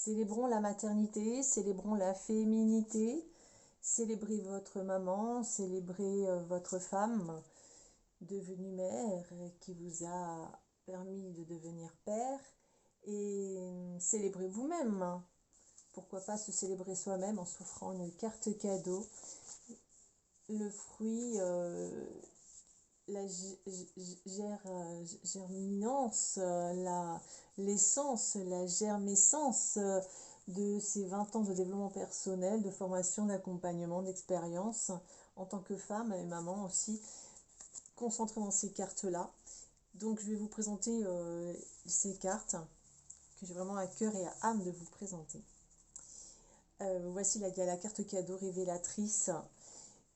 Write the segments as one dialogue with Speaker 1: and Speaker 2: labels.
Speaker 1: Célébrons la maternité, célébrons la féminité, célébrez votre maman, célébrez votre femme devenue mère qui vous a permis de devenir père et célébrez vous-même. Pourquoi pas se célébrer soi-même en s'offrant une carte cadeau, le fruit, la germinance, l'essence, la germescence de ces 20 ans de développement personnel, de formation, d'accompagnement, d'expérience en tant que femme et maman aussi, concentrée dans ces cartes-là. Donc je vais vous présenter ces cartes que j'ai vraiment à cœur et à âme de vous présenter. Voici il y a la carte cadeau révélatrice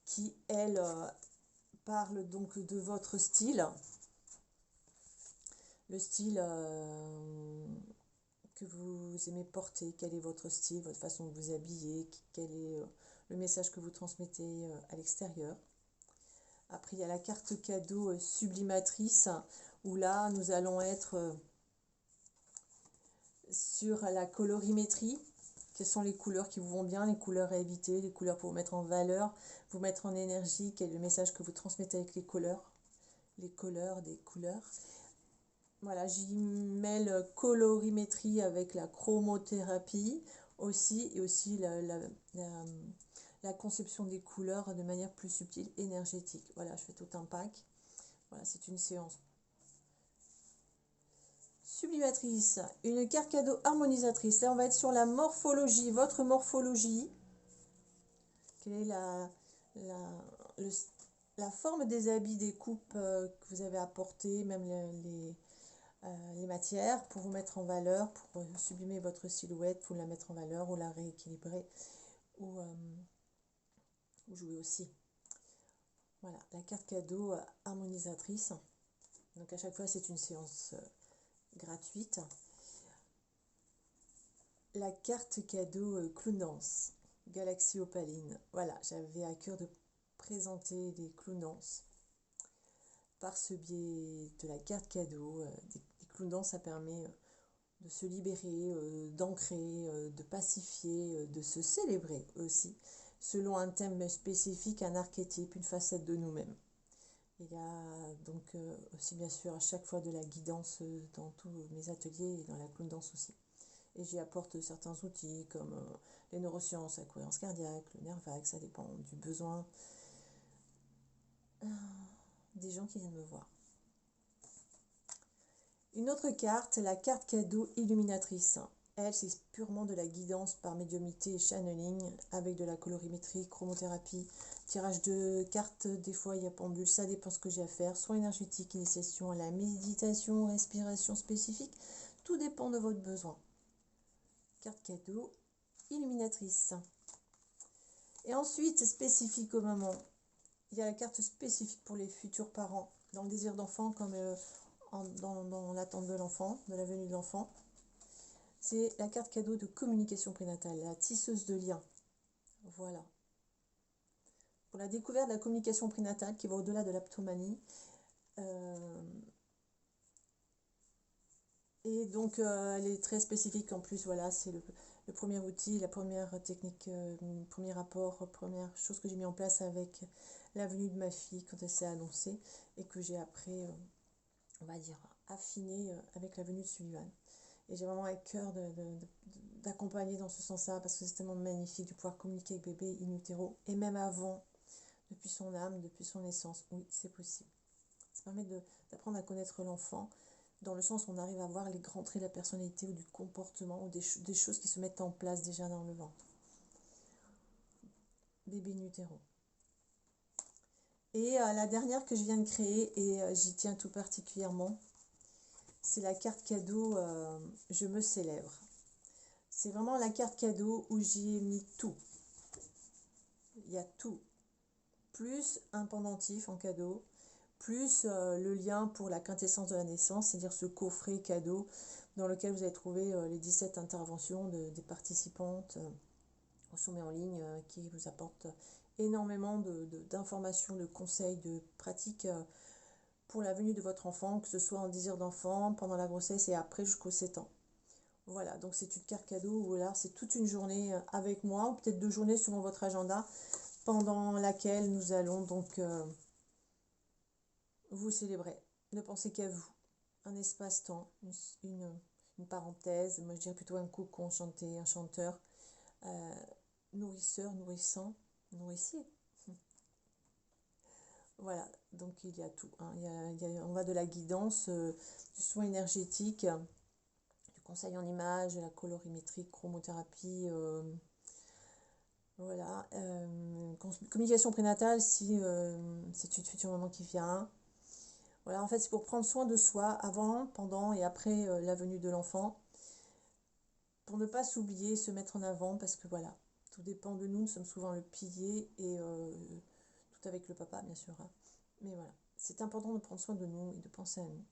Speaker 1: qui, elle, parle donc de votre style. Le style que vous aimez porter, quel est votre style, votre façon de vous habiller, quel est le message que vous transmettez à l'extérieur. Après, il y a la carte cadeau sublimatrice, où là, nous allons être sur la colorimétrie. Quelles sont les couleurs qui vous vont bien, les couleurs à éviter, les couleurs pour vous mettre en valeur, vous mettre en énergie, quel est le message que vous transmettez avec les couleurs des couleurs. Voilà, j'y mêle colorimétrie avec la chromothérapie aussi, et aussi la conception des couleurs de manière plus subtile, énergétique. Voilà, je fais tout un pack. Voilà, c'est une séance sublimatrice. Une carte cadeau harmonisatrice. Là, on va être sur la morphologie, votre morphologie. Quelle est la forme des habits, des coupes que vous avez apportées, même les matières pour vous mettre en valeur, pour sublimer votre silhouette, pour la mettre en valeur ou la rééquilibrer ou jouer aussi. Voilà, la carte cadeau harmonisatrice. Donc à chaque fois, c'est une séance gratuite. La carte cadeau clown dance, Galaxie Opaline. Voilà, j'avais à cœur de présenter les clown dance par ce biais de la carte cadeau. Des clown dance, ça permet de se libérer, d'ancrer, de pacifier, de se célébrer aussi, selon un thème spécifique, un archétype, une facette de nous-mêmes. Il y a donc aussi bien sûr à chaque fois de la guidance dans tous mes ateliers et dans la clown dance aussi. Et j'y apporte certains outils comme les neurosciences, la cohérence cardiaque, le nerf vague, ça dépend du besoin des gens qui viennent me voir. Une autre carte, la carte cadeau illuminatrice. Elle, c'est purement de la guidance par médiumnité et channeling avec de la colorimétrie, chromothérapie, tirage de cartes, des fois il y a pendule, ça dépend ce que j'ai à faire, soins énergétiques, initiation à la méditation, respiration spécifique, tout dépend de votre besoin. Carte cadeau illuminatrice. Et ensuite, spécifique au moment, il y a la carte spécifique pour les futurs parents, dans le désir d'enfant comme dans l'attente de l'enfant, de la venue de l'enfant. C'est la carte cadeau de communication prénatale, la tisseuse de liens. Voilà. Pour la découverte de la communication prénatale qui va au-delà de l'aptomanie. Et donc, elle est très spécifique en plus. Voilà, c'est le premier outil, la première technique, premier rapport, première chose que j'ai mis en place avec la venue de ma fille quand elle s'est annoncée et que j'ai après, on va dire, affiné avec la venue de Sullivan. Et j'ai vraiment à cœur d'accompagner dans ce sens-là parce que c'est tellement magnifique de pouvoir communiquer avec bébé in utero et même avant, depuis son âme, depuis son essence. Oui, c'est possible. Ça permet d'apprendre à connaître l'enfant dans le sens où on arrive à voir les grands traits de la personnalité ou du comportement ou des choses qui se mettent en place déjà dans le ventre. Bébé in utero. Et la dernière que je viens de créer, et j'y tiens tout particulièrement, c'est la carte cadeau Je me célèbre. C'est vraiment la carte cadeau où j'y ai mis tout. Il y a tout. Plus un pendentif en cadeau, plus le lien pour la quintessence de la naissance, c'est-à-dire ce coffret cadeau dans lequel vous allez trouver les 17 interventions des participantes au sommet en ligne qui vous apportent énormément d'informations, de conseils, de pratiques pour la venue de votre enfant, que ce soit en désir d'enfant, pendant la grossesse et après jusqu'aux 7 ans. Voilà, donc c'est une carte cadeau où là, c'est toute une journée avec moi, ou peut-être 2 journées selon votre agenda, pendant laquelle nous allons donc vous célébrer. Ne pensez qu'à vous. Un espace-temps, une parenthèse, moi je dirais plutôt un cocon chanté, un chanteur, euh, nourrisseur, nourrissant, nourricier. Voilà, donc il y a tout, hein. On va de la guidance, du soin énergétique, du conseil en images, de la colorimétrie, chromothérapie, voilà. Communication prénatale si c'est une future maman qui vient. Voilà, en fait, c'est pour prendre soin de soi avant, pendant et après la venue de l'enfant, pour ne pas s'oublier, se mettre en avant, parce que voilà, tout dépend de nous, nous sommes souvent le pilier et tout avec le papa, bien sûr, hein. Mais voilà, c'est important de prendre soin de nous et de penser à nous.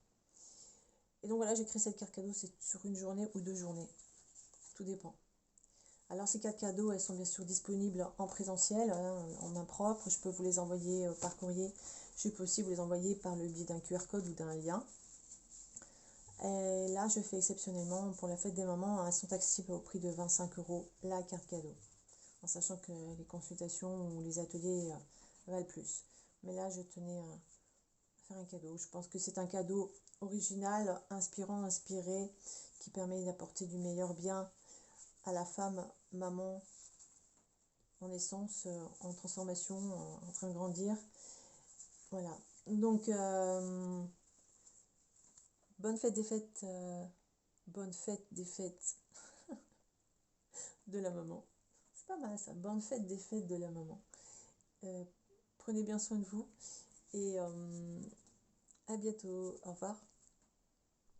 Speaker 1: Et donc voilà, j'ai créé cette carte cadeau, c'est sur une journée ou 2 journées, tout dépend. Alors ces cartes cadeaux, elles sont bien sûr disponibles en présentiel, hein, en main propre. Je peux vous les envoyer par courrier. Je peux aussi vous les envoyer par le biais d'un QR code ou d'un lien. Et là, je fais exceptionnellement pour la fête des mamans, elles sont accessibles au prix de 25 € la carte cadeau. En sachant que les consultations ou les ateliers valent plus. Mais là, je tenais à faire un cadeau. Je pense que c'est un cadeau original, inspirant, inspiré, qui permet d'apporter du meilleur bien à la femme, maman, en essence, en transformation, en train de grandir. Voilà. Donc, bonne fête des fêtes, bonne fête des fêtes de la maman. C'est pas mal ça, bonne fête des fêtes de la maman. Prenez bien soin de vous et à bientôt. Au revoir.